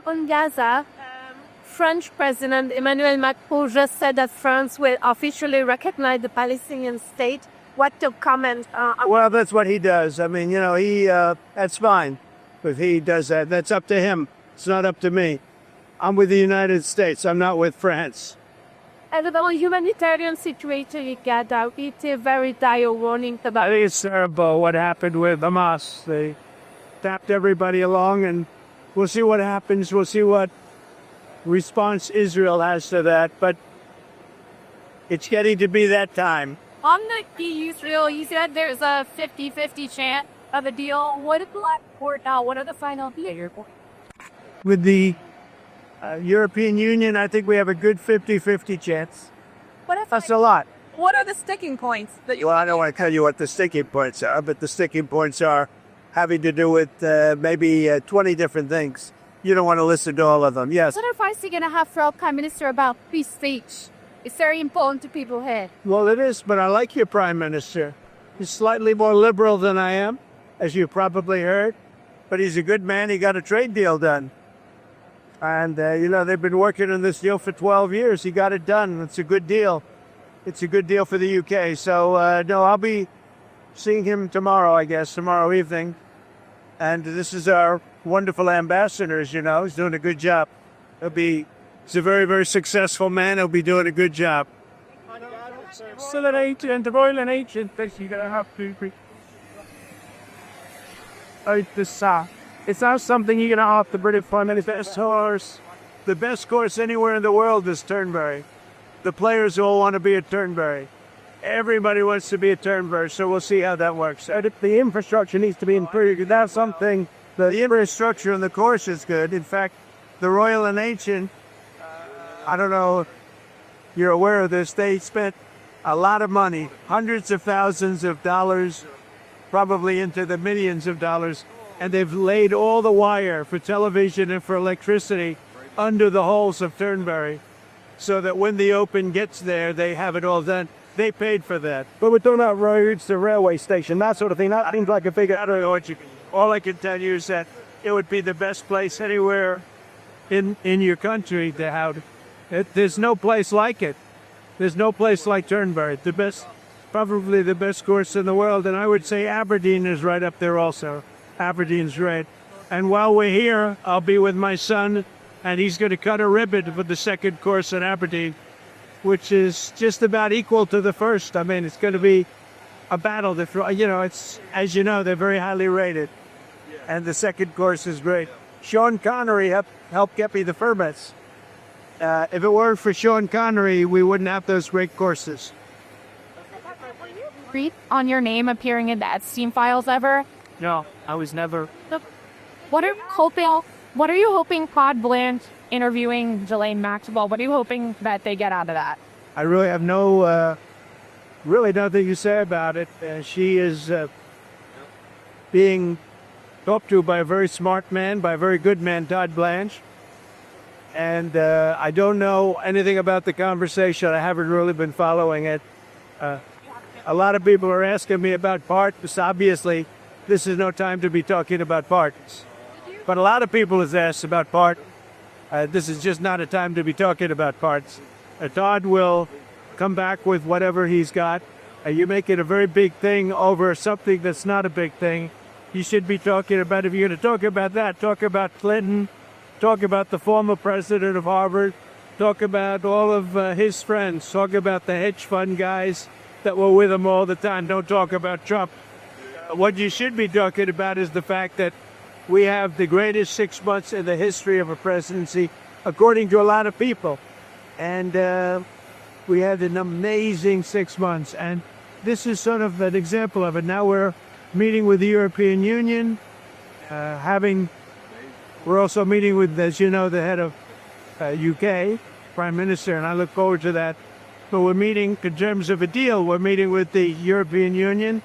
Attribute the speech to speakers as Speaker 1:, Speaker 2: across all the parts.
Speaker 1: Well, on Gaza, French President Emmanuel Macron just said that France will officially recognize the Palestinian state. What to comment?
Speaker 2: Well, that's what he does. I mean, that's fine. If he does that, that's up to him. It's not up to me. I'm with the United States. I'm not with France.
Speaker 1: And the humanitarian situation in Gaza, it's a very dire warning
Speaker 2: I
Speaker 1: about.
Speaker 2: think it's terrible what happened with Hamas. They tapped everybody along, and we'll see what happens. We'll see what response Israel has to that. But it's getting to be that time.
Speaker 1: On the Israel, you said there's a 50-50 chance of a deal. What is the last report now? What are the final figures?
Speaker 2: With the European Union, I think we have a good 50-50 chance. That's a lot.
Speaker 3: What are the sticking points that you?
Speaker 2: Well, I don't want to tell you what the sticking points are, but the sticking points are having to do with maybe 20 different things. You don't want to listen to all of them. Yes.
Speaker 1: What advice are you going to have for our Prime Minister about free speech? It's very important to people here.
Speaker 2: Well, it is, but I like your Prime Minister. He's slightly more liberal than I am, as you probably heard. But he's a good man. He got a trade deal done. And, they've been working on this deal for 12 years. He got it done. It's a good deal. It's a good deal for the UK. So, no, I'll be seeing him tomorrow evening. And this is our wonderful ambassador, as you know. He's doing a good job. He's a very, very successful man. He'll be doing a good job. Still an agent, the royal and agent that you're going to have to be. It's not something you're going to have the British Prime Minister. The best course anywhere in the world is Turnberry. The players all want to be at Turnberry. Everybody wants to be at Turnberry, so we'll see how that works. The infrastructure needs to be improved. That's something. The infrastructure on the course is good. In fact, the Royal and Ancient, I don't know if you're aware of this, they spent a lot of money, hundreds of thousands of dollars, probably into the millions of dollars, and they've laid all the wire for television and for electricity under the holes of Turnberry, so that when the Open gets there, they have it all done. They paid for that.
Speaker 4: But we're talking about roads, the railway station, that sort of thing. That seems like a figure.
Speaker 2: I don't know what you mean. All I can tell you is that it would be the best place anywhere in your country to have it. There's no place like it. There's no place like Turnberry. Probably the best course in the world. And I would say Aberdeen is right up there also. Aberdeen's great. And while we're here, I'll be with my son, and he's going to cut a ribbon for the second course at Aberdeen, which is just about equal to the first. I mean, it's going to be a battle. It's, as you know, they're very highly rated. And the second course is great. Sean Connery helped get me the permits. If it weren't for Sean Connery, we wouldn't have those great courses.
Speaker 5: On your name appearing in the Epstein files ever?
Speaker 2: No, I was never.
Speaker 5: What are you hoping Pod Blanche interviewing Ghislaine Maxwell? What are you hoping that they get out of that?
Speaker 2: I really have really nothing to say about it. She is being talked to by a very smart man, by a very good man, Todd Blanche. And I don't know anything about the conversation. I haven't really been following it. A lot of people are asking me about parts. Obviously, this is no time to be talking about parts. But a lot of people have asked about parts. This is just not a time to be talking about parts. Todd will come back with whatever he's got. You make it a very big thing over something that's not a big thing. You should be talking about, if you're going to talk about that, talk about Clinton, talk about the former president of Harvard, talk about all of his friends, talk about the hedge fund guys that were with him all the time. Don't talk about Trump. What you should be talking about is the fact that we have the greatest 6 months in the history of a presidency, according to a lot of people. And we had an amazing 6 months. And this is sort of an example of it. Now we're meeting with the European Union, we're also meeting with, as you know, the head of UK, Prime Minister, and I look forward to that. But we're meeting, in terms of a deal, we're meeting with the European Union,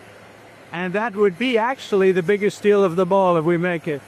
Speaker 2: and that would be actually the biggest deal of them all if we make it.